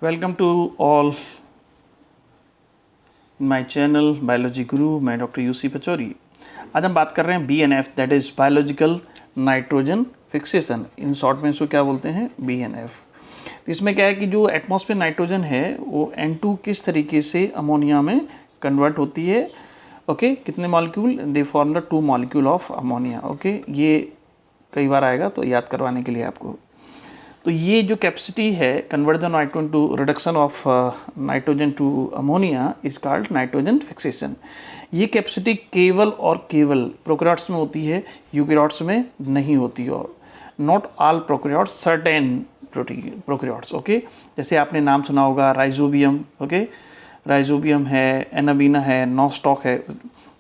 Welcome to all my channel biology guru. मैं doctor UC Pachauri. आज हम बात कर रहे हैं BNF, that is biological nitrogen fixation. In short में इसको क्या बोलते हैं, BNF। तो इसमें क्या है कि जो एटमॉस्फेयर नाइट्रोजन है वो N2 किस तरीके से अमोनिया में कन्वर्ट होती है। ओके, कितने molecule, they form the 2 molecule of ammonia. Okay, ये कई बार आएगा तो याद करवाने के लिए आपको। तो ये जो कैपेसिटी है conversion nitrogen to reduction of nitrogen to ammonia is called nitrogen fixation. ये कैपेसिटी केवल और केवल प्रोकैरियोट्स में होती है, यूकैरियोट्स में नहीं होती। और not all prokaryotes, certain prokaryotes. Okay, जैसे आपने नाम सुना होगा राइजोबियम। ओके, राइजोबियम है, एनाबीना है, नॉस्टॉक है।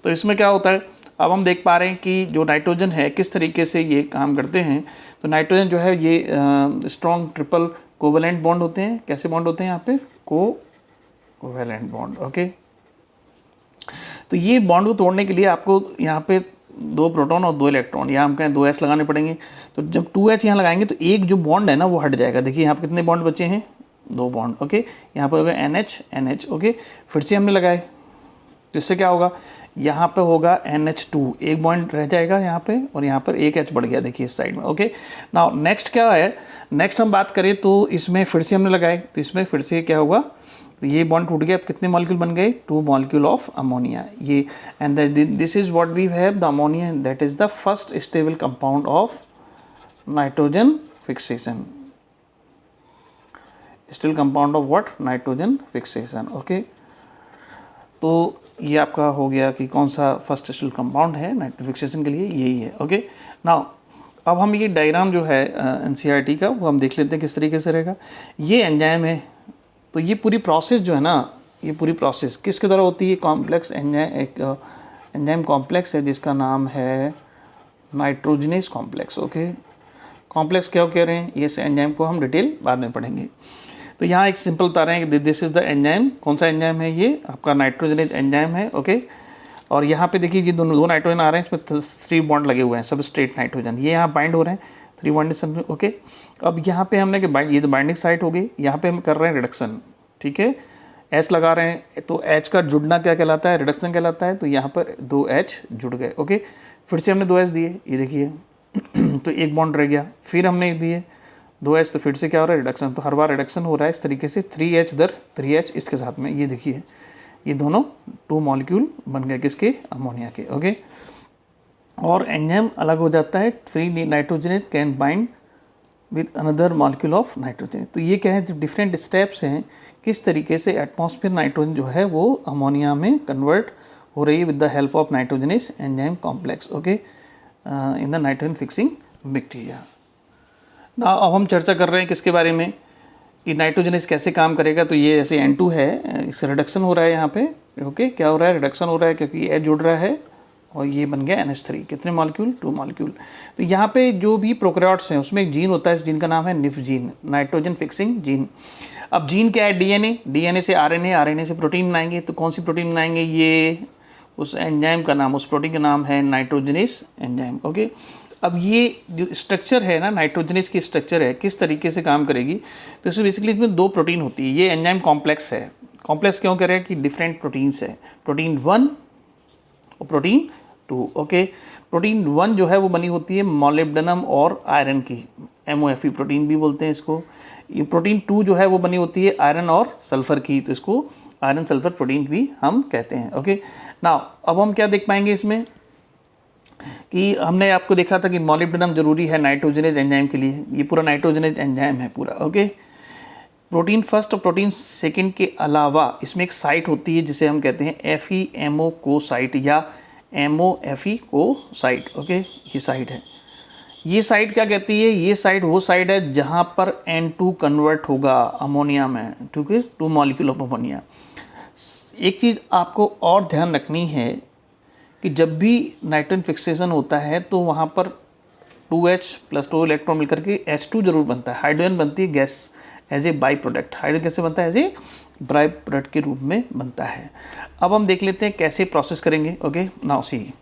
तो इसमें क्या होता है, अब हम देख पा रहे हैं कि जो नाइट्रोजन है किस तरीके से ये काम करते हैं। तो नाइट्रोजन जो है ये स्ट्रॉन्ग ट्रिपल कोवेलेंट बॉन्ड होते हैं। कैसे बॉन्ड होते हैं यहाँ पे, कोवेलेंट बॉन्ड। ओके, तो ये बॉन्ड को तोड़ने के लिए आपको यहाँ पे 2 प्रोटॉन और 2 इलेक्ट्रॉन, या हम कहें 2 S लगाने पड़ेंगे। तो जब 2 H यहाँ लगाएंगे तो एक जो बॉन्ड है ना वो हट जाएगा। देखिए यहाँ पे कितने बॉन्ड बचे हैं, 2 बॉन्ड। ओके, यहाँ पर होगा NH। ओके, फिर से हमने लगाए तो इससे क्या होगा, यहाँ पे होगा NH2, एक बॉन्ड रह जाएगा यहाँ पे और यहाँ पर एक H बढ़ गया, देखिए इस साइड में। ओके, नाउ नेक्स्ट क्या है, नेक्स्ट हम बात करें तो इसमें फिर से हमने लगाए तो इसमें फिर से क्या होगा, तो ये बॉन्ड टूट गया। अब कितने मॉलिक्यूल बन गए, 2 मॉलिक्यूल ऑफ अमोनिया। ये and this is what we have the ammonia, that is the first stable compound of nitrogen fixation. Stable compound of what, nitrogen fixation. Okay, तो ये आपका हो गया कि कौन सा फर्स्ट स्टेबल कंपाउंड है नाइट्रोजन फिक्सेशन के लिए, यही है। ओके, नाउ अब हम ये डायग्राम जो है NCERT का वो हम देख लेते हैं किस तरीके से रहेगा। ये एंजाइम है, तो ये पूरी प्रोसेस जो है ना, ये पूरी प्रोसेस किसके द्वारा होती है, कॉम्प्लेक्स एंजाइम, एक एंजाइम कॉम्प्लेक्स है जिसका नाम है नाइट्रोजनेस कॉम्प्लेक्स। ओके, कॉम्प्लेक्स क्या कह रहे हैं, ये एंजाइम को हम डिटेल बाद में पढ़ेंगे। तो यहाँ एक सिंपल बता रहे हैं कि दिस इज द एंजाइम। कौन सा एंजाइम है, ये आपका नाइट्रोजनेज एंजाइम है। ओके, और यहाँ पे देखिए ये दो नाइट्रोजन आ रहे हैं, इसमें 3 बॉन्ड लगे हुए हैं, सब स्ट्रेट नाइट्रोजन, ये यहाँ बाइंड हो रहे हैं 3 बॉन्ड। ओके, अब यहाँ पे हमने ये तो बाइंडिंग साइट हो गई, यहाँ पे हम कर रहे हैं रिडक्शन। ठीक है, H लगा रहे हैं तो H का जुड़ना क्या कहलाता है, रिडक्शन कहलाता है। तो यहाँ पर 2 H जुड़ गए। ओके, फिर से हमने 2 H दिए, ये देखिए तो एक बॉन्ड रह गया। फिर हमने दिए 2 H, तो फिर से क्या हो रहा है, रिडक्शन। तो हर बार रिडक्शन हो रहा है इस तरीके से, 3H दर 3H इसके साथ में। ये देखिए ये दोनों 2 मॉलिक्यूल बन गए किसके, अमोनिया के। ओके, और एंजाइम अलग हो जाता है, 3 nitrogenase can bind with another molecule of nitrogen. तो ये क्या है, जो डिफरेंट स्टेप्स हैं किस तरीके से एटमॉस्फेयर नाइट्रोजन जो है वो अमोनिया में कन्वर्ट हो रही है with the help of nitrogenase enzyme complex. Okay, in the nitrogen fixing bacteria. ना अब हम चर्चा कर रहे हैं किसके बारे में, कि नाइट्रोजनेस कैसे काम करेगा। तो ये जैसे N2 है, इसका रिडक्शन हो रहा है यहाँ पे। ओके, क्या हो रहा है, रिडक्शन हो रहा है क्योंकि H जुड़ रहा है और ये बन गया NH3। कितने मॉलिक्यूल, 2 मॉलिक्यूल। तो यहाँ पे जो भी प्रोकैरियोट्स हैं उसमें एक जीन होता है, इस जीन का नाम है nif gene, nitrogen fixing gene. अब जीन क्या है, DNA से RNA से प्रोटीन बनाएंगे। तो कौन सी प्रोटीन बनाएंगे, ये उस एंजाइम का नाम, उस प्रोटीन का नाम है नाइट्रोजनेस एंजाइम। ओके, अब ये जो स्ट्रक्चर है ना, नाइट्रोजनेस की स्ट्रक्चर है, किस तरीके से काम करेगी। तो इसमें बेसिकली इसमें 2 प्रोटीन होती है। ये एंजाइम कॉम्प्लेक्स है। कॉम्प्लेक्स क्यों कह रहे हैं कि डिफरेंट प्रोटीन्स है, प्रोटीन 1 और प्रोटीन 2। ओके, प्रोटीन 1 जो है वो बनी होती है मॉलिब्डेनम और आयरन की, MOFE प्रोटीन भी बोलते हैं इसको। ये प्रोटीन 2 जो है वो बनी होती है आयरन और सल्फर की, तो इसको आयरन सल्फर प्रोटीन भी हम कहते हैं। ओके, नाउ अब हम क्या देख पाएंगे इसमें, कि हमने आपको देखा था कि मॉलिब्डेनम जरूरी है नाइट्रोजनेज एंजाइम के लिए। ये पूरा नाइट्रोजनेज एंजाइम है पूरा। ओके, प्रोटीन फर्स्ट और प्रोटीन सेकंड के अलावा इसमें एक साइट होती है जिसे हम कहते हैं FeMO को साइट या MOFE को साइट। ओके, ये साइट है। ये साइट क्या कहती है, ये साइट वो साइट है जहाँ पर N2 कन्वर्ट होगा अमोनिया में। ठीक है, 2 मॉलिक्यूल ऑफ अमोनिया। एक चीज़ आपको और ध्यान रखनी है कि जब भी नाइट्रोजन फिक्सेशन होता है तो वहाँ पर 2H + 2 इलेक्ट्रॉन मिलकर के H2 जरूर बनता है, हाइड्रोजन बनती है gas as a by product. Hydrogen कैसे बनता है, एज ए बाई प्रोडक्ट के रूप में बनता है। अब हम देख लेते हैं कैसे प्रोसेस करेंगे। ओके, नाउ सी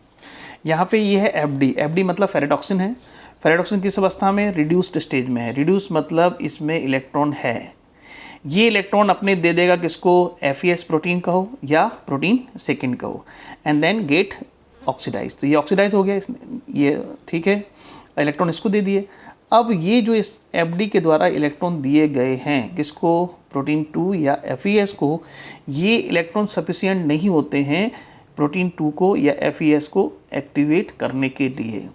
यहाँ पे ये है FD मतलब फेरेडॉक्सिन है। फेरेडॉक्सिन किस अवस्था में, रिड्यूस्ड स्टेज में है। रिड्यूस मतलब इसमें इलेक्ट्रॉन है, ये इलेक्ट्रॉन अपने दे देगा किसको, FeS प्रोटीन कहो या प्रोटीन सेकेंड कहो, एंड देन गेट ऑक्सीडाइज। तो ये ऑक्सीडाइज हो गया ये, ठीक है, इलेक्ट्रॉन इसको दे दिए। अब ये जो इस FD के द्वारा इलेक्ट्रॉन दिए गए हैं किसको, प्रोटीन 2 या FeS को, ये इलेक्ट्रॉन सफिशिएंट नहीं होते हैं प्रोटीन 2 को या FeS को एक्टिवेट करने के लिए।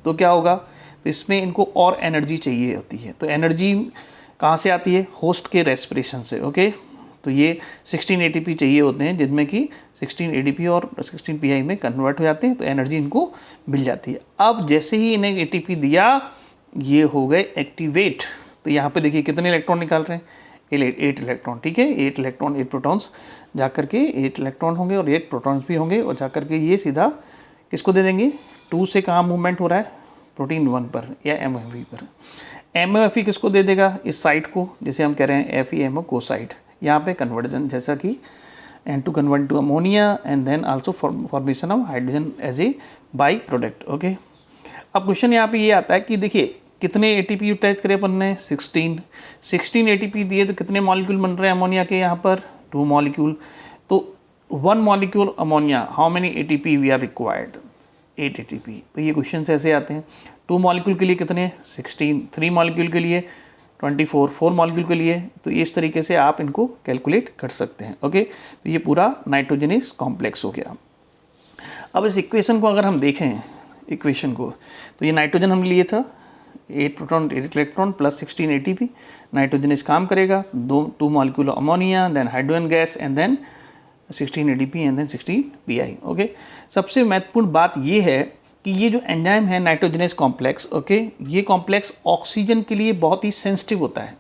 तो क्या होगा, तो इसमें इनको और एनर्जी चाहिए होती है। तो एनर्जी कहाँ से आती है, होस्ट के रेस्पिरेशन से। ओके, तो ये 16 ATP चाहिए होते हैं, जिनमें कि 16 ADP और 16 PI में कन्वर्ट हो जाते हैं, तो एनर्जी इनको मिल जाती है। अब जैसे ही इन्हें ATP दिया, ये हो गए एक्टिवेट। तो यहाँ पे देखिए कितने इलेक्ट्रॉन निकाल रहे हैं, 8 इलेक्ट्रॉन, ठीक है, 8 इलेक्ट्रॉन 8 प्रोटॉन्स, जाकर के 8 इलेक्ट्रॉन होंगे और 8 प्रोटॉन्स भी होंगे, और जाकर के ये सीधा किसको दे देंगे, 2 से कहाँ मूवमेंट हो रहा है, प्रोटीन 1 पर या MOFE पर। MOFE किसको दे देगा, इस साइट को, जैसे हम कह रहे हैं FeMO को साइट, यहाँ पे कन्वर्जन, जैसा कि N2 convert to ammonia and then also formation of hydrogen as a by product. Okay, अब क्वेश्चन यहाँ पे ये आता है कि देखिए कितने ATP यूटिलाइज करे अपन ने, 16 ATP दिए, तो कितने मॉलिक्यूल बन रहे हैं अमोनिया के, यहाँ पर 2 मॉलिक्यूल। तो 1 molecule ammonia, how many ATP we are required, 8 ATP। तो ये क्वेश्चन ऐसे आते हैं। 2 मॉलिक्यूल के लिए कितने, 16, 3 मॉलिक्यूल के लिए 24, 4 मॉलिक्यूल के लिए। तो इस तरीके से आप इनको कैलकुलेट कर सकते हैं। ओके, तो ये पूरा नाइट्रोजनस कॉम्प्लेक्स हो गया। अब इस इक्वेशन को अगर हम देखें, इक्वेशन को, तो ये नाइट्रोजन हमने लिए था, 8 proton 8 electron plus 16 ATP। Nitrogenase काम करेगा, 2 molecule ammonia, then hydrogen gas and then 16 ADP and then 16 PI। Okay, सबसे महत्वपूर्ण बात ये है कि ये जो एंजाइम है नाइट्रोजनस कॉम्प्लेक्स, ओके, ये कॉम्प्लेक्स ऑक्सीजन के लिए बहुत ही सेंसिटिव होता है।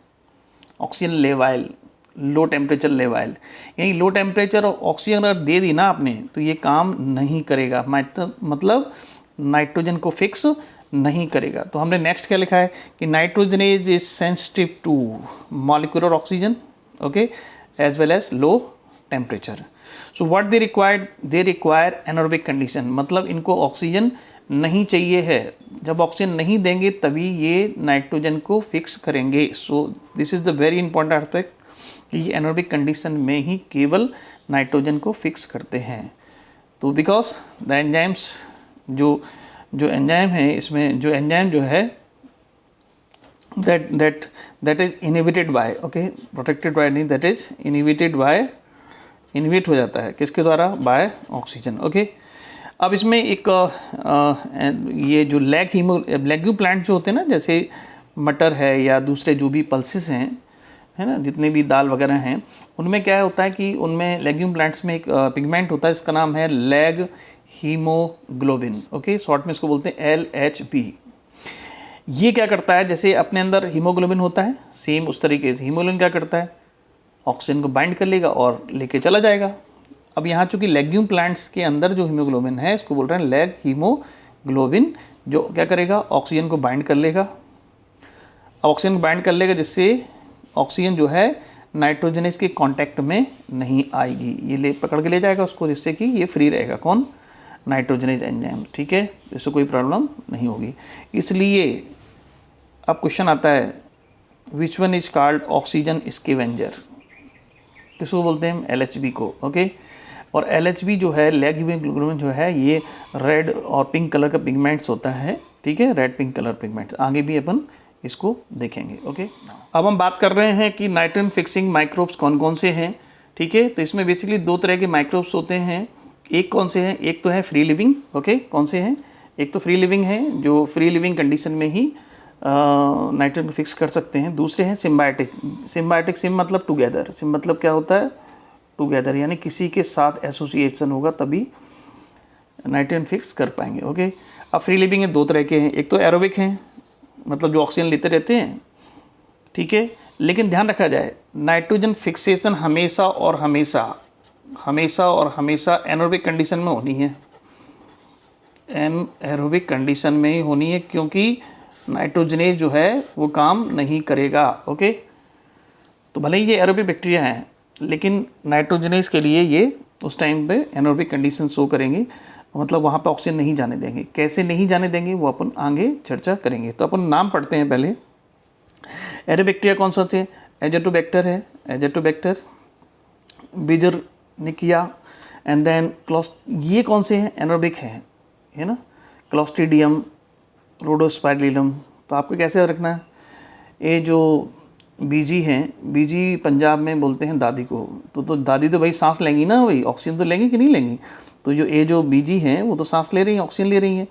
ऑक्सीजन लेवाइल, लो टेम्परेचर लेवाइल, यानी लो टेम्परेचर और ऑक्सीजन अगर दे दी ना आपने, तो ये काम नहीं करेगा, मतलब नाइट्रोजन को फिक्स नहीं करेगा। तो हमने नेक्स्ट क्या लिखा है कि nitrogenase is sensitive to molecular oxygen, okay, as well as low temperature. So what they require anaerobic condition, मतलब इनको ऑक्सीजन नहीं चाहिए है। जब ऑक्सीजन नहीं देंगे तभी ये नाइट्रोजन को फिक्स करेंगे। So this is the very important aspect कि ये एनारोबिक कंडीशन में ही केवल नाइट्रोजन को फिक्स करते हैं। तो बिकॉज द एंजाइम्स, जो एंजाइम है, इसमें जो एंजाइम जो है that is inhibited by, okay, protected by नहीं, that is inhibited by, inhibit हो जाता है किसके द्वारा, बाय ऑक्सीजन। ओके, अब इसमें एक ये जो लेग्यू प्लांट जो होते हैं ना, जैसे मटर है या दूसरे जो भी पल्सेस हैं, है ना, जितने भी दाल वगैरह हैं, उनमें क्या होता है कि उनमें लेग्यूम प्लांट्स में एक पिगमेंट होता है, इसका नाम है लैग हीमोग्लोबिन। ओके, शॉर्ट में इसको बोलते हैं LHB। ये क्या करता है, जैसे अपने अंदर हीमोग्लोबिन होता है, सेम उस तरीके से हीमोग्लोबिन क्या करता है, ऑक्सीजन को बाइंड कर लेगा और लेके चला जाएगा। अब यहाँ चूंकि लेग्यूम प्लांट्स के अंदर जो हीमोग्लोबिन है, इसको बोल रहे हैं लैग हीमोग्लोबिन, जो क्या करेगा, ऑक्सीजन को बाइंड कर लेगा। अब ऑक्सीजन को बाइंड कर लेगा, जिससे ऑक्सीजन जो है नाइट्रोजनस के कांटेक्ट में नहीं आएगी, ये ले पकड़ के ले जाएगा उसको, जिससे कि ये फ्री रहेगा, कौन, नाइट्रोजनस एंजाइम। ठीक है, इससे कोई प्रॉब्लम नहीं होगी। इसलिए अब क्वेश्चन आता है, which one is called oxygen scavenger, किसको बोलते हैं, LHB को। ओके, और LHB जो है, लैग हीमोग्लोबिन जो है, ये रेड और पिंक कलर का पिगमेंट्स होता है। ठीक है, रेड पिंक कलर पिगमेंट्स, आगे भी अपन इसको देखेंगे। ओके, अब हम बात कर रहे हैं कि नाइट्रोजन फिक्सिंग माइक्रोब्स कौन कौन से हैं। ठीक है, तो इसमें बेसिकली 2 तरह के माइक्रोब्स होते हैं। एक कौन से हैं, एक तो है फ्री लिविंग। ओके, कौन से हैं, एक तो फ्री लिविंग है, जो फ्री लिविंग कंडीशन में ही नाइट्रोजन फिक्स कर सकते हैं। दूसरे हैं सिम्बायोटिक। सिम्बायोटिक, सिम मतलब टुगेदर, सिम मतलब क्या होता है, टुगेदर, यानी किसी के साथ एसोसिएशन होगा तभी नाइट्रोजन फिक्स कर पाएंगे। ओके, अब फ्री लिविंग है 2 तरह के हैं, एक तो एरोबिक हैं, मतलब जो ऑक्सीजन लेते रहते हैं। ठीक है, लेकिन ध्यान रखा जाए, नाइट्रोजन फिक्सेशन हमेशा और हमेशा एनारोबिक कंडीशन में होनी है, एनारोबिक कंडीशन में ही होनी है, क्योंकि नाइट्रोजनेज जो है वो काम नहीं करेगा। ओके, तो भले ही ये एरोबिक बैक्टीरिया हैं, लेकिन नाइट्रोजनेज के लिए ये उस टाइम पे एनारोबिक कंडीशन शो करेंगे, मतलब वहाँ पे ऑक्सीजन नहीं जाने देंगे। कैसे नहीं जाने देंगे वो अपन आगे चर्चा करेंगे। तो अपन नाम पढ़ते हैं पहले। एरोबिक बैक्टीरिया कौन सा होते हैं, एजेटोबैक्टर है, एजेटोबैक्टर, बिजरनिकिया, एंड देन ये कौन से हैं, एनोबिक हैं, है ना, क्लॉस्ट्रीडियम, रोडोस्पाइरिलम। तो आपको कैसे रखना है, ये जो बीजी हैं, बीजी पंजाब में बोलते हैं दादी को, तो दादी तो भाई सांस लेंगी ना, भाई ऑक्सीजन तो लेंगी कि नहीं लेंगी, तो जो बीजी हैं वो तो सांस ले रही हैं, ऑक्सीजन ले रही हैं।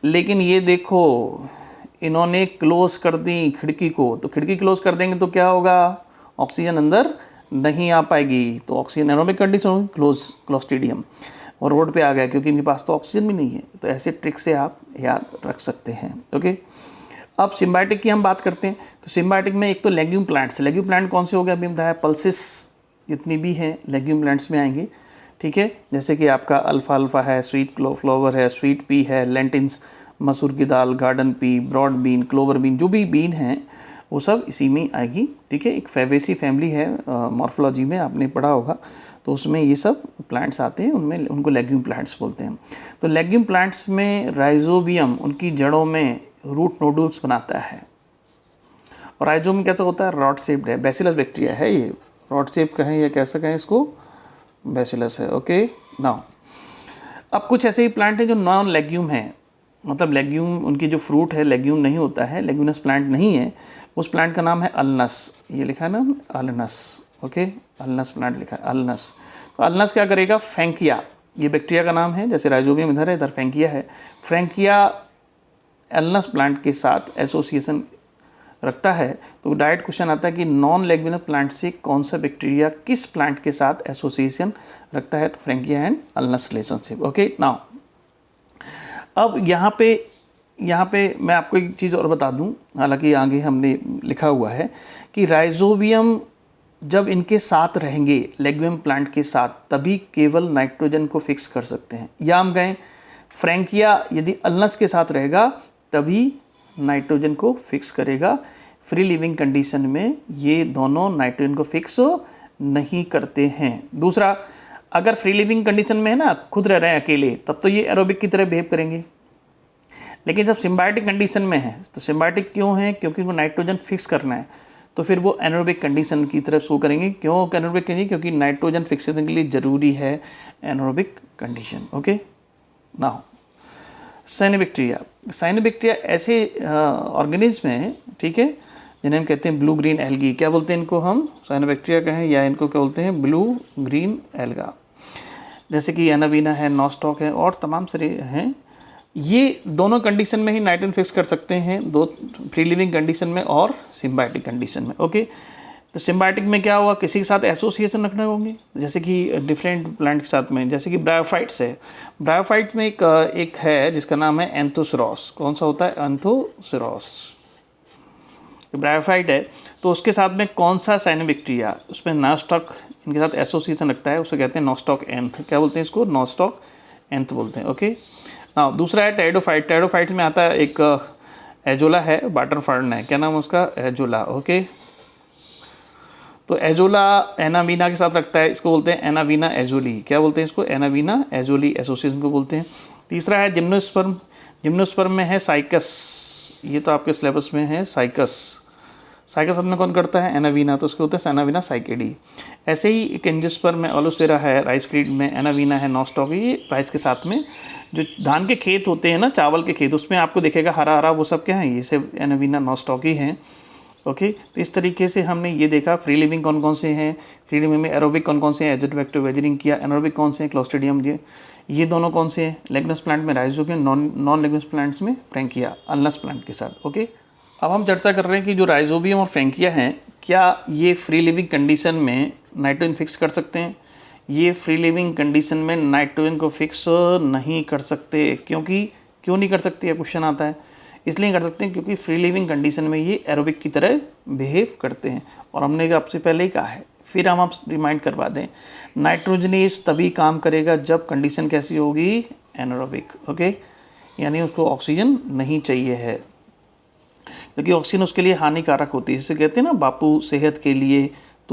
लेकिन ये देखो इन्होंने क्लोज कर दी खिड़की को, तो खिड़की क्लोज कर देंगे तो क्या होगा, ऑक्सीजन अंदर नहीं आ पाएगी, तो ऑक्सीजन एरोबिक कंडीशन होगी, क्लोस्ट्रीडियम, और रोड पे आ गया क्योंकि इनके पास तो ऑक्सीजन भी नहीं है। तो ऐसे ट्रिक से आप याद रख सकते हैं। ओके, अब सिम्बायोटिक की हम बात करते हैं। तो सिम्बायोटिक में एक तो लेग्यूम प्लांट्स, लेग्यूम प्लांट कौन से हो गए, अभी बताया पल्सिस जितनी भी हैं लेग्यूम प्लांट्स में आएंगे, ठीक है, जैसे कि आपका अल्फा है, स्वीट फ्लावर है, स्वीट पी है, लेंटिन्स, मसूर की दाल, garden pea, broad bean, clover bean, जो भी बीन हैं वो सब इसी में आएगी, ठीक है। एक फैबेसी फैमिली है, मॉर्फोलॉजी में आपने पढ़ा होगा, तो उसमें ये सब प्लांट्स आते हैं, उनमें उनको लेग्यूम प्लांट्स बोलते हैं। तो लेग्यूम प्लांट्स में राइजोबियम उनकी जड़ों में रूट नोडुल्स बनाता है, और राइजोम कैसा होता है, रॉड शेप्ड है, बैसिलस बैक्टीरिया है ये, रॉड शेप कहें या कैसे कहें इसको, बैसिलस है। ओके, नाउ अब कुछ ऐसे ही प्लांट हैं जो नॉन लेग्यूम है, मतलब लेग्यूम उनकी जो फ्रूट है लेग्यूम नहीं होता है, लेग्यूनस प्लांट नहीं है, उस प्लांट का नाम है अल्नस, ये लिखा है ना अल्नस। ओके, अल्नस प्लांट लिखा है, अल्नस। तो अल्नस क्या करेगा, फ्रैंकिया, ये बैक्टीरिया का नाम है, जैसे राइजोबियम इधर है, इधर फ्रैंकिया है, फ्रैंकिया अल्नस प्लांट के साथ एसोसिएशन रखता है। तो डायरेक्ट क्वेश्चन आता है कि नॉन लेग्यूमिनस प्लांट से कौन सा बैक्टीरिया किस प्लांट के साथ एसोसिएशन रखता है, तो Frankia and Alnus relationship. Okay, now अब यहाँ पे मैं आपको एक चीज़ और बता दूँ, हालांकि आगे हमने लिखा हुआ है कि राइजोबियम जब इनके साथ रहेंगे लेग्यूम प्लांट के साथ, तभी केवल नाइट्रोजन को फिक्स कर सकते हैं। या हम गए फ्रैंकिया यदि अल्नस के साथ रहेगा तभी नाइट्रोजन को फिक्स करेगा, फ्री लिविंग कंडीशन में ये दोनों नाइट्रोजन को फिक्स नहीं करते हैं। दूसरा, अगर फ्री लिविंग कंडीशन में है ना, खुद रह रहे हैं अकेले, तब तो ये एरोबिक की तरह बिहेव करेंगे। लेकिन जब सिम्बायोटिक कंडीशन में है, तो सिम्बायोटिक क्यों है, क्योंकि उनको नाइट्रोजन फिक्स करना है, तो फिर वो एनोबिक कंडीशन की तरफ शो करेंगे। क्यों एनोबिक करेंगे, क्योंकि नाइट्रोजन फिक्सेशन के लिए ज़रूरी है anaerobic condition. Okay, now cyanobacteria, cyanobacteria ऐसे ऑर्गेनिज्म हैं, ठीक है, जिन्हें हम कहते हैं ब्लू ग्रीन एल्गी। क्या बोलते हैं इनको हम, साइनोबैक्टीरिया कहें या इनको क्या बोलते हैं, ब्लू ग्रीन एल्गा, जैसे कि एनावीना है, नॉस्टॉक है, और तमाम सारे हैं। ये दोनों कंडीशन में ही नाइट्रोजन फिक्स कर सकते हैं, दो फ्री लिविंग कंडीशन में और सिम्बायोटिक कंडीशन में। ओके, तो सिम्बायोटिक में क्या हुआ, किसी के साथ एसोसिएशन रखने होंगे, जैसे कि डिफरेंट प्लांट के साथ में, जैसे कि ब्रायोफाइट्स है। ब्रायोफाइट में एक है जिसका नाम है एंथोसिरोस। कौन सा होता है, एंथोसिरोस, ब्रायोफाइट है। तो उसके साथ में कौन सा साइनोबैक्टीरिया, उसमें नॉस्टॉक इनके साथ एसोसिएशन रखता है, उसे कहते हैं नॉस्टॉक एंथ। क्या बोलते हैं इसको, नॉस्टॉक एंथ बोलते हैं। ओके, नाउ दूसरा है टेरिडोफाइट। टेरिडोफाइट में आता है एक एजोला है, वाटरफर्न है, क्या नाम है उसका, एजोला। ओके, तो एजोला एनावीना के साथ रखता है, इसको बोलते हैं एनावीना एजोली। क्या बोलते हैं इसको, एनावीना एजोली एसोसिएशन को बोलते हैं। तीसरा है जिम्नोस्पर्म। जिम्नोस्पर्म में है साइकस, ये तो आपके सिलेबस में है, साइकस। साइकस में कौन करता है, एनावीना, तो उसको बोलते हैं एनावीना साइकेडी। ऐसे ही एक एंजियोस्पर्म में ओलोसेरा है, राइस फील्ड में एनावीना है, नॉस्टॉक, ये राइस के साथ में जो धान के खेत होते हैं ना, चावल के खेत, उसमें आपको दिखेगा हरा हरा, वो सब क्या है, ये सब एनावीना नॉस्टॉक ही हैं। ओके, तो इस तरीके से हमने ये देखा फ्री लिविंग कौन कौन से हैं, फ्री लिविंग में एरोबिक कौन कौन से हैं, एजेटोबैक्टर वेजिरिंग किया, एनोबिक कौन से हैं, क्लोस्ट्रीडियम, ये दोनों कौन से हैं, लेग्यूमिनस प्लांट में राइजोबियम, नॉन लेग्यूमिनस प्लांट्स में फ्रैंकिया, अल्नस प्लांट के साथ। ओके, अब हम चर्चा कर रहे हैं कि जो राइजोबियम और फ्रैंकिया हैं, क्या ये फ्री लिविंग कंडीशन में नाइट्रोजन फिक्स कर सकते हैं। ये फ्री लिविंग कंडीशन में नाइट्रोजन को फिक्स नहीं कर सकते, क्योंकि क्यों नहीं कर सकते, ये क्वेश्चन आता है। इसलिए कर सकते हैं क्योंकि फ्री लिविंग कंडीशन में ये एरोबिक की तरह बिहेव करते हैं, और हमने आपसे पहले ही कहा है, फिर हम आप रिमाइंड करवा दें, नाइट्रोजनेस तभी काम करेगा जब कंडीशन कैसी होगी, एनारोबिक। ओके, यानी उसको ऑक्सीजन नहीं चाहिए है, क्योंकि ऑक्सीजन उसके लिए हानिकारक होती है। जिसे कहते हैं ना, बापू सेहत के लिए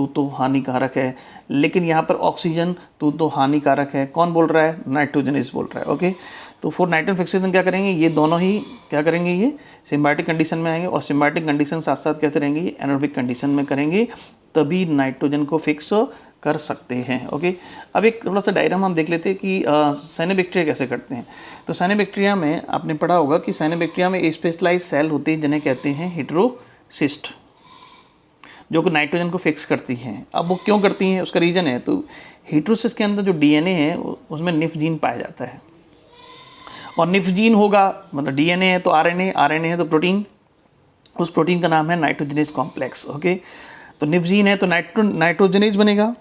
तो हानिकारक है, लेकिन यहाँ पर ऑक्सीजन तो हानिकारक है। कौन बोल रहा है? नाइट्रोजनेज बोल रहा है। ओके, तो फॉर नाइट्रोजन फिक्सेशन क्या करेंगे? ये दोनों ही क्या करेंगे? ये सिम्बायोटिक कंडीशन में आएंगे, और सिम्बायोटिक कंडीशन साथ साथ कहते रहेंगे ये एनारोबिक कंडीशन में करेंगे, तभी नाइट्रोजन को फिक्स कर सकते हैं। ओके, अब एक थोड़ा सा डायग्राम हम देख लेते हैं कि साइनोबैक्टीरिया कैसे करते हैं। तो साइनोबैक्टीरिया में आपने पढ़ा होगा कि साइनोबैक्टीरिया में स्पेशलाइज सेल होते हैं जिन्हें कहते हैं हेटेरोसिस्ट, जो कि नाइट्रोजन को फिक्स करती हैं। अब वो क्यों करती हैं, उसका रीज़न है। तो हेटेरोसिस्ट के अंदर जो डीएनए है उसमें निफ जीन पाया जाता है, और निफ जीन होगा मतलब डीएनए है तो आरएनए, आरएनए है तो प्रोटीन, उस प्रोटीन का नाम है नाइट्रोजनेज कॉम्प्लेक्स। ओके, तो निफ जीन है तो नाइट्रोजनेज बनेगा,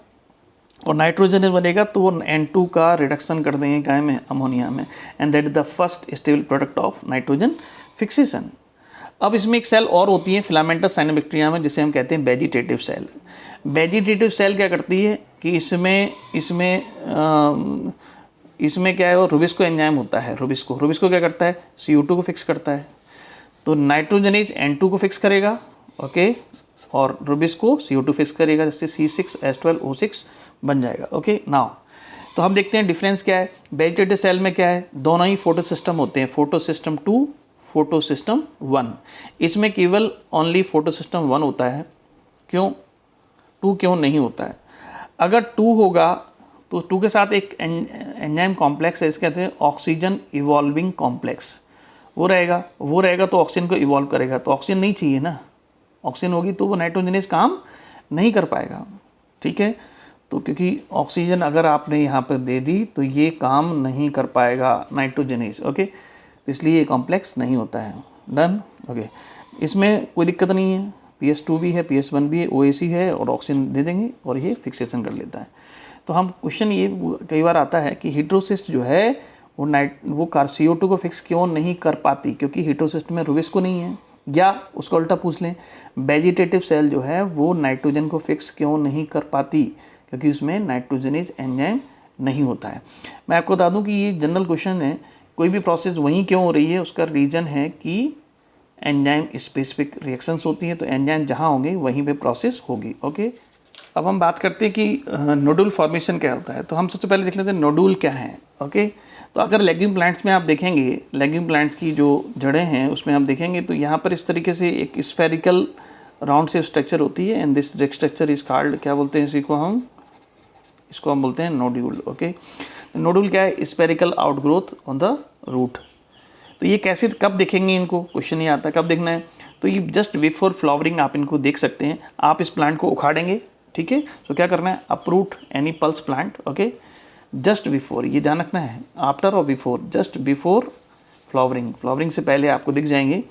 और नाइट्रोजनेज बनेगा तो वो N2 का रिडक्शन कर देंगे क्या में? अमोनिया में, and that is the first stable product of nitrogen fixation. अब इसमें एक सेल और होती है फिलामेंटस साइनोबैक्टीरिया में, जिसे हम कहते हैं वेजिटेटिव सेल। वेजिटेटिव सेल क्या करती है कि इसमें क्या है? वो रुबिस्को एंजाइम होता है। रुबिस्को क्या करता है? CO2 को फिक्स करता है, तो नाइट्रोजनेज N2 को फिक्स करेगा। ओके, और रुबिस्को CO2 फिक्स करेगा, जिससे C6H12O6 बन जाएगा। ओके, नाउ तो हम देखते हैं डिफरेंस क्या है। वेजिटेटिव सेल में क्या है? दोनों ही फोटोसिस्टम होते हैं, फोटोसिस्टम 2, फोटोसिस्टम 1। इसमें केवल ओनली फोटोसिस्टम 1 होता है। क्यों 2 क्यों नहीं होता है? अगर 2 होगा तो 2 के साथ एक एंजाइम कॉम्प्लेक्स है, इसके कहते हैं ऑक्सीजन इवॉल्विंग कॉम्प्लेक्स। वो रहेगा तो ऑक्सीजन को इवॉल्व करेगा, तो ऑक्सीजन नहीं चाहिए ना, ऑक्सीजन होगी तो वो नाइट्रोजनेज काम नहीं कर पाएगा। ठीक है, तो क्योंकि ऑक्सीजन अगर आपने यहाँ पर दे दी तो ये काम नहीं कर पाएगा नाइट्रोजनेज। ओके, तो इसलिए ये कॉम्प्लेक्स नहीं होता है। डन। ओके, इसमें कोई दिक्कत नहीं है, PS2 भी है, PS1 भी है, OAC है, और ऑक्सीजन दे देंगे और ये फिक्सेशन कर लेता है। तो हम क्वेश्चन ये कई बार आता है कि हेटेरोसिस्ट जो है वो CO2 को फिक्स क्यों नहीं कर पाती? क्योंकि हेटेरोसिस्ट में रुबिस्को नहीं है। या उसका उल्टा पूछ लें, वेजिटेटिव सेल जो है वो नाइट्रोजन को फिक्स क्यों नहीं कर पाती? क्योंकि उसमें नाइट्रोजनेज एंजाइम नहीं होता है। मैं आपको बता दूं कि ये जनरल क्वेश्चन है, कोई भी प्रोसेस वहीं क्यों हो रही है, उसका रीज़न है कि एंजाइम स्पेसिफिक रिएक्शंस होती हैं, तो एंजाइम जहाँ होंगे वहीं पे प्रोसेस होगी। ओके, अब हम बात करते हैं कि नोडुल फॉर्मेशन क्या होता है। तो हम सबसे पहले देख लेते हैं नोडुल क्या है। ओके, तो अगर लेग्यूम प्लांट्स में आप देखेंगे, लेग्यूम प्लांट्स की जो जड़ें हैं उसमें हम देखेंगे तो यहाँ पर इस तरीके से एक स्फेरिकल राउंड शेप स्ट्रक्चर होती है, and this structure is called, क्या बोलते हैं इसको हम बोलते हैं नोड्यूल। ओके, नोडुल क्या है? Spherical outgrowth on the root. तो ये कैसे कब देखेंगे इनको? क्वेश्चन ये आता है कब देखना है। तो ये जस्ट बिफोर फ्लावरिंग आप इनको देख सकते हैं। आप इस प्लांट को उखाड़ेंगे, ठीक है, तो क्या करना है? Uproot any pulse plant. Okay, just before, ये ध्यान रखना है, आफ्टर और बिफोर, जस्ट बिफोर फ्लावरिंग से पहले आपको दिख जाएंगे।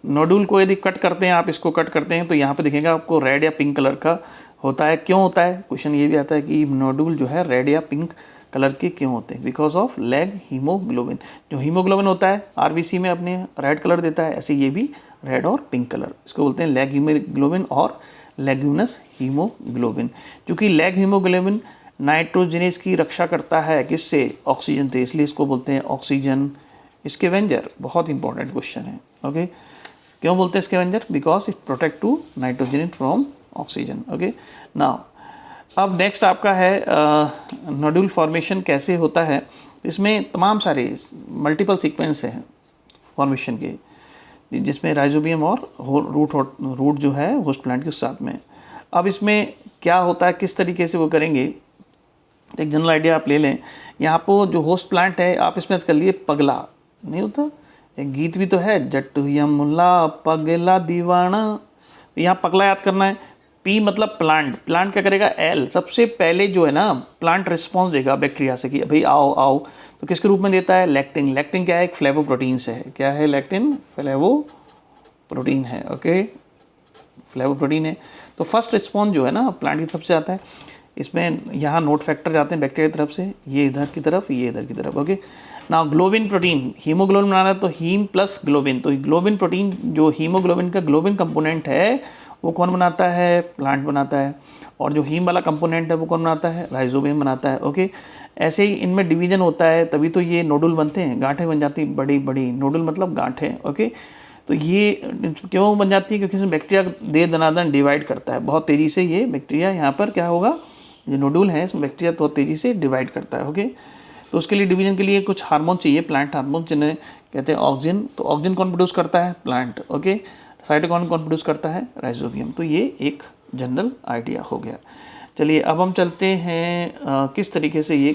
नोडुल को यदि कट करते हैं, आप इसको कट करते हैं तो यहाँ पे दिखेगा आपको रेड या पिंक कलर का होता है। क्यों होता है? क्वेश्चन ये भी आता है कि नोडुल जो है रेड या पिंक कलर के क्यों होते हैं? Because of lag haemoglobin. जो हीमोग्लोबिन होता है RBC में अपने रेड कलर देता है, ऐसे ये भी रेड और पिंक कलर, इसको बोलते हैं लैग हीमोग्लोबिन और लेग्यूमिनस हीमोग्लोबिन। क्योंकि लैग हीमोग्लोबिन नाइट्रोजनेज की रक्षा करता है, किससे? ऑक्सीजन से, इसलिए इसको बोलते हैं ऑक्सीजन स्कैवेंजर। बहुत इंपॉर्टेंट क्वेश्चन है। ओके, क्यों बोलते हैं scavenger? Because it protect to nitrogen from oxygen. Okay, now अब नेक्स्ट आपका है नोडुल फॉर्मेशन कैसे होता है। इसमें तमाम सारे मल्टीपल सीक्वेंस हैं फॉर्मेशन के, जिसमें राइजोबियम और रूट जो है होस्ट प्लांट के साथ में। अब इसमें क्या होता है, किस तरीके से वो करेंगे, एक जनरल आइडिया आप ले लें। यहाँ पर जो होस्ट प्लांट है, आप इसमें कर लिए पगला, नहीं होता एक गीत भी तो है, जट्टू यमुला पगला दीवाना। यहाँ पगला याद करना है। P मतलब प्लांट क्या करेगा? L सबसे पहले जो है ना प्लांट रिस्पॉन्स देगा बैक्टीरिया से कि भाई आओ आओ, तो किसके रूप में देता है? लैक्टिन क्या है? एक फ्लेवोप्रोटीन से है। क्या है? लैक्टिन फ्लेवोप्रोटीन है। ओके, फ्लेवोप्रोटीन है। तो फर्स्ट रिस्पॉन्स जो है ना प्लांट की तरफ से आता है। इसमें यहाँ नोट फैक्टर जाते हैं बैक्टीरिया की तरफ से, ये इधर की तरफ, ये इधर की तरफ। ओके, ना ग्लोबिन प्रोटीन, हीमोग्लोबिन बनाना है तो हीम प्लस ग्लोबिन। तो ग्लोबिन प्रोटीन जो हीमोग्लोबिन का ग्लोबिन कंपोनेंट है वो कौन बनाता है? प्लांट बनाता है। और जो हीम वाला कंपोनेंट है वो कौन बनाता है? राइजोबियम बनाता है। ओके, ऐसे ही इनमें डिवीजन होता है, तभी तो ये नोडुल बनते हैं, गांठें बन जाती बड़ी बड़ी। नोडुल मतलब गांठें। ओके, तो ये क्यों बन जाती है? क्योंकि इसमें बैक्टीरिया दे दनादन डिवाइड करता है बहुत तेज़ी से। ये बैक्टीरिया यहाँ पर क्या होगा, जो नोडुल है इसमें बैक्टीरिया बहुत तेज़ी से डिवाइड करता है। ओके, तो उसके लिए डिवीजन के लिए कुछ हार्मोन चाहिए, प्लांट हार्मोन, जिन्हें कहते हैं ऑक्सिन। तो ऑक्सिन कौन प्रोड्यूस करता है? प्लांट। ओके, साइटोकाइन कौन प्रोड्यूस करता है? राइजोबियम। तो ये एक जनरल आइडिया हो गया। चलिए अब हम चलते हैं किस तरीके से ये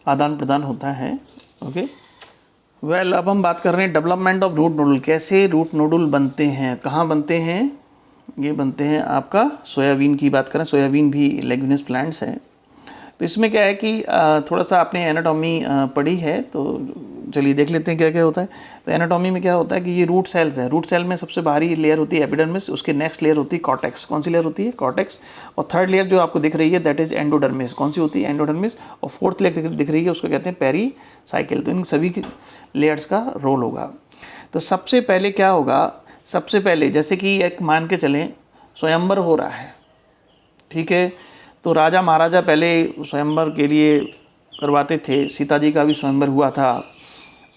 आदान प्रदान होता है। ओके, वेल अब हम बात कर रहे हैं डेवलपमेंट ऑफ रूट नोडुल। कैसे रूट नोडुल बनते हैं, कहाँ बनते हैं? ये बनते हैं आपका सोयाबीन की बात करें, सोयाबीन भी लेग्यूमिनस प्लांट्स है। तो इसमें क्या है कि थोड़ा सा आपने एनाटॉमी पढ़ी है, तो चलिए देख लेते हैं क्या क्या होता है। तो एनाटॉमी में क्या होता है कि ये रूट सेल्स है। रूट सेल में सबसे बाहरी लेयर होती है एपिडर्मिस, उसके नेक्स्ट लेयर होती है कॉर्टेक्स। कौन सी लेयर होती है? कॉर्टेक्स। और थर्ड लेयर जो आपको दिख रही है दैट इज एंडोडर्मिस। कौन सी होती है? एंडोडर्मिस। और फोर्थ लेयर दिख रही है उसको कहते हैं पेरीसाइकिल। तो इन सभी लेयर्स का रोल होगा। तो सबसे पहले क्या होगा, सबसे पहले जैसे कि एक मान के चलें स्वयंवर हो रहा है, ठीक है, तो राजा महाराजा पहले स्वयंवर के लिए करवाते थे। सीता जी का भी स्वयंवर हुआ था।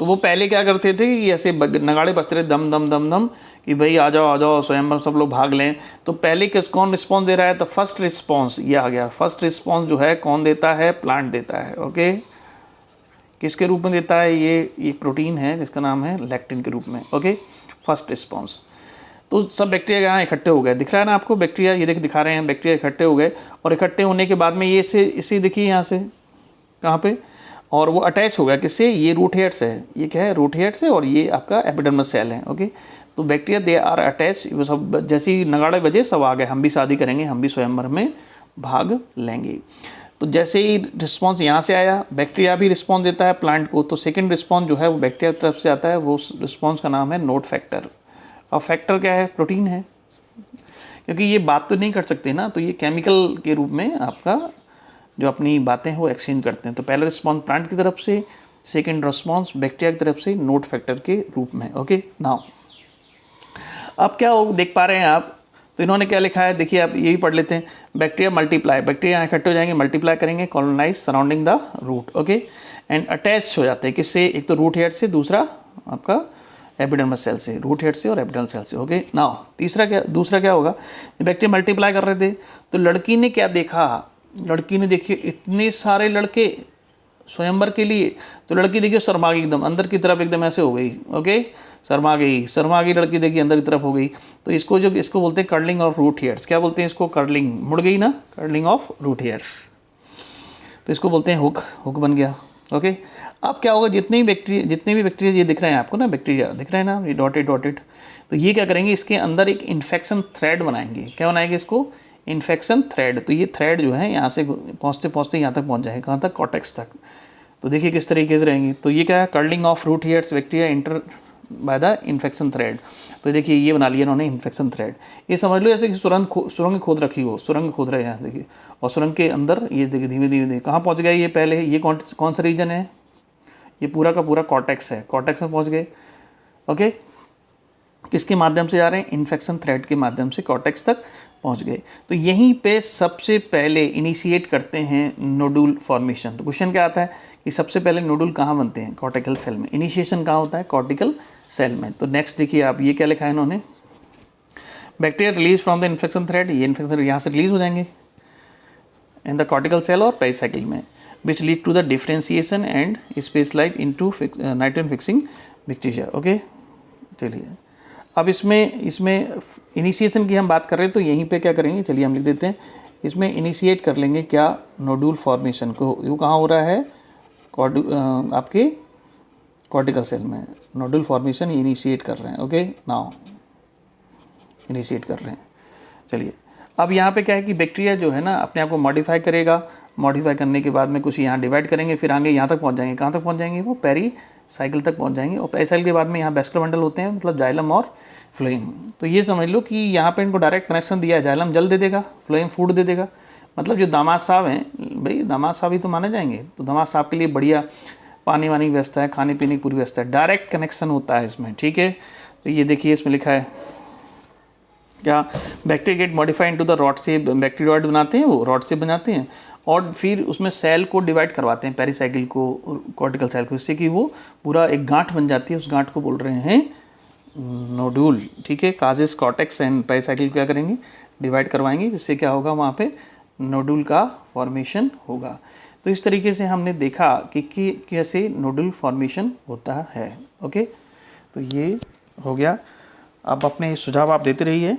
तो वो पहले क्या करते थे कि ऐसे नगाड़े बजते रहे दम दम दम दम कि भाई आ जाओ स्वयंवर, सब लोग भाग लें। तो पहले कौन रिस्पॉन्स दे रहा है? तो फर्स्ट रिस्पॉन्स ये आ गया। फर्स्ट रिस्पॉन्स जो है कौन देता है? प्लांट देता है। ओके, किसके रूप में देता है? ये एक प्रोटीन है जिसका नाम है लैक्टिन के रूप में। Okay, first response. तो सब बैक्टीरिया यहाँ इकट्ठे हो गए, दिख रहा है ना आपको बैक्टीरिया, ये दिखा रहे हैं बैक्टीरिया इकट्ठे हो गए। और इकट्ठे होने के बाद में ये इसे देखिए यहाँ से कहाँ पे, और वो अटैच हो गया किससे? ये रूट हेयर्स है। ये क्या है? रूट हेयर्स है। और ये आपका एपिडर्मस सेल है। ओके, तो बैक्टीरिया दे आर अटैच। वो सब जैसे ही नगाड़े बजे सब आ गए, हम भी शादी करेंगे, हम भी स्वयंवर में भाग लेंगे। तो जैसे ही रिस्पॉन्स यहाँ से आया, बैक्टीरिया भी रिस्पॉन्स देता है प्लांट को। तो सेकेंड रिस्पॉन्स जो है वो बैक्टीरिया की तरफ से आता है। वो रिस्पॉन्स का नाम है नोड फैक्टर। अब फैक्टर क्या है? प्रोटीन है। क्योंकि ये बात तो नहीं कर सकते ना, तो ये केमिकल के रूप में आपका जो अपनी बातें हैं वो एक्सचेंज करते हैं। तो पहला रिस्पॉन्स प्लांट की तरफ से, सेकंड रिस्पॉन्स बैक्टीरिया की तरफ से नोड फैक्टर के रूप में। ओके, नाउ अब क्या देख पा रहे हैं आप? तो इन्होंने क्या लिखा है देखिए, आप यही पढ़ लेते हैं। बैक्टीरिया मल्टीप्लाई, बैक्टीरिया यहाँ इकट्ठे हो जाएंगे, मल्टीप्लाई करेंगे, colonize surrounding the root. Okay, and attach हो जाते हैं किससे? एक तो रूट हेड से, दूसरा आपका एपिडर्मस सेल से। रूट हेड से और एपिडर्मस सेल से। ओके, नाउ दूसरा क्या होगा? बैक्टीरिया मल्टीप्लाई कर रहे थे, तो लड़की ने क्या देखा? लड़की ने देखिए इतने सारे लड़के स्वयंवर के लिए। तो लड़की देखिए शर्मा गई एकदम, अंदर की तरफ एकदम ऐसे हो गई। ओके, शर्मा गई लड़की, देखिए अंदर की तरफ हो गई। तो इसको बोलते हैं कर्लिंग ऑफ रूट हेयर्स। क्या बोलते हैं इसको? कर्लिंग, मुड़ गई ना, कर्लिंग ऑफ रूट हेयर्स। तो इसको बोलते हैं हुक बन गया। ओके, अब क्या होगा? जितने भी बैक्टीरिया ये दिख रहे हैं आपको ना, बैक्टीरिया दिख रहे हैं ना, ये डॉटेड, तो ये क्या करेंगे? इसके अंदर एक इन्फेक्शन थ्रेड बनाएंगे। क्या बनाएंगे इसको? Infection thread. तो ये थ्रेड जो है यहाँ से पहुँचते यहाँ तक पहुँच जाएगा, कहाँ तक? कॉर्टेक्स तक। तो देखिए किस तरीके से रहेंगे। तो ये क्या है? Curling of root hairs bacteria enter by the infection thread. तो देखिए ये बना लिया इन्होंने इन्फेक्शन थ्रेड। ये समझ लो जैसे कि सुरंग खोद रखी हो, सुरंग खोद रहे हैं यहाँ देखिए, और सुरंग के अंदर ये देखिए धीमे धीमे कहाँ पहुँच गए? ये पहले ये कौन सा रीजन है? ये पूरा का पूरा कॉर्टेक्स है। कॉर्टेक्स में पहुँच गए। ओके, किसके माध्यम से जा रहे हैं? इन्फेक्शन थ्रेड के माध्यम से कॉर्टेक्स तक पहुंच गए। तो यहीं पे सबसे पहले इनिशिएट करते हैं नोडुल फॉर्मेशन। तो क्वेश्चन क्या आता है कि सबसे पहले नोडुल कहाँ बनते हैं? कॉर्टिकल सेल में। इनिशिएशन कहाँ होता है? कॉर्टिकल सेल में। तो नेक्स्ट देखिए आप, ये क्या लिखा है इन्होंने? Bacteria release from the infection thread. ये इन्फेक्शन यहाँ से रिलीज हो जाएंगे इन द कॉर्टिकल सेल और पेरिसाइकिल में, which lead to the differentiation and space like into nitrogen fixing bacteria. Okay, चलिए अब इसमें इनिशिएशन की हम बात कर रहे हैं, तो यहीं पे क्या करेंगे? चलिए हम लिख देते हैं, इसमें इनिशिएट कर लेंगे क्या? नोडुल फॉर्मेशन को। वो कहाँ हो रहा है? आपके कॉर्टिकल सेल में नोडुल फॉर्मेशन इनिशिएट कर रहे हैं। ओके, नाउ इनिशिएट कर रहे हैं। चलिए अब यहाँ पे क्या है कि बैक्टीरिया जो है ना अपने आप को मॉडिफाई करेगा। मॉडिफाई करने के बाद में कुछ यहाँ डिवाइड करेंगे, फिर आगे यहाँ तक पहुँच जाएंगे। कहाँ तक पहुँच जाएंगे? वो पेरीसाइकिल तक पहुँच जाएंगे। और पेरीसाइकिल के बाद में यहाँ वेस्कुलर बंडल होते हैं, मतलब जाइलम और फ्लोएम। तो ये समझ लो कि यहाँ पे इनको डायरेक्ट कनेक्शन दिया है। जाइलम जल दे देगा, फ्लोएम फूड दे देगा। मतलब जो दामाद साहब हैं, भाई दामाद साहब ही तो माने जाएंगे, तो दामाद साहब के लिए बढ़िया पानी वानी की व्यवस्था है, खाने पीने की पूरी व्यवस्था है। डायरेक्ट कनेक्शन होता है इसमें, ठीक है। तो ये देखिए इसमें लिखा है क्या? Bacteria gate modified into the rod से, बैक्टीरियोइड बनाते हैं, वो रॉड से बनाते हैं और फिर उसमें सेल को डिवाइड करवाते हैं, पेरीसाइकिल को, कॉर्टिकल सेल को, इससे कि वो पूरा एक गांठ बन जाती है। उस गांठ को बोल रहे हैं नोड्यूल, ठीक है, काजेस, कॉर्टेक्स एंड पेरिसाइकिल क्या करेंगे, डिवाइड करवाएंगे, जिससे क्या होगा वहाँ पे नोड्यूल का फॉर्मेशन होगा। तो इस तरीके से हमने देखा कि कैसे नोड्यूल फॉर्मेशन होता है। ओके, तो ये हो गया। अब अपने सुझाव आप देते रहिए।